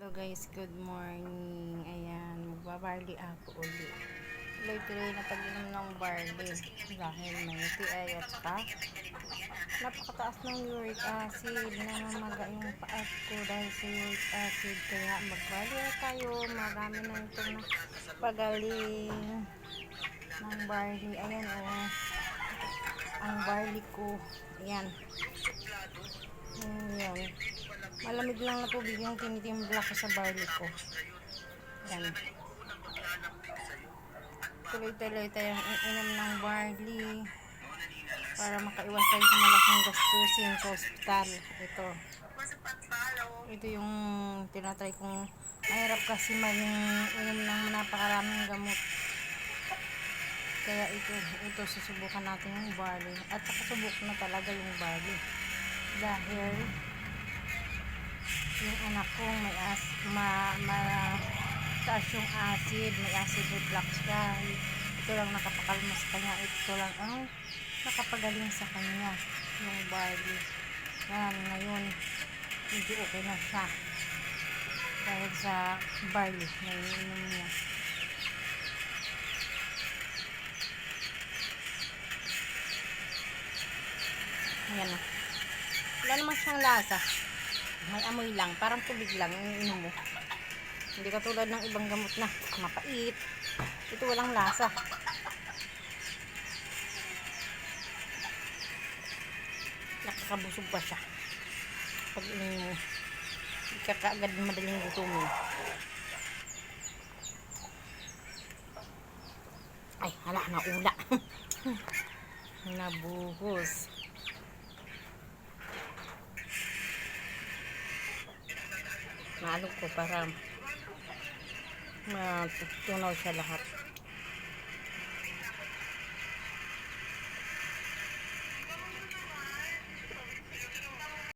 Hello guys, good morning. Ayan, magbabarley ako uli. Tuloy-tuloy na pag-inom ng barley dahil may UTI at saka napakataas ng uric acid. Namamaga yung paat ko dahil sa uric acid. Kaya magbarley tayo. Marami na itong pagaling ng barley. Ayan ang barley ko. Ayan. Ayan. Malamig lang na tubig yung tinitimbla ko sa barley ko. Yan. Tuloy-tuloy tayong iinom ng barley para makaiwas tayo sa malaking gastusin sa ospital. Ito yung tinatry kong mahirap kasi mag-inom ng napakaraming gamot. Kaya ito susubukan natin yung barley. At nakasubok na talaga yung barley. Dahil yung anak kong may taas yung acid, may acid reflux siya. Ito lang nakapakalma sa kanya, ito lang ang nakapagaling sa kanya, yung barley. Yan, ngayon medyo okay na siya dahil sa barley na ininom niya. Yan o, wala naman siyang lasa, may amoy lang, parang tubig lang yung inom mo. Hindi katulad ng ibang gamot na mapait. Ito walang lasa. Nakakabusog pa siya pag inom mo. Hindi ka kaagad madaling gutumin. Ay, hala, naula. Nabuhos. Naalog ko para matutunaw siya lahat.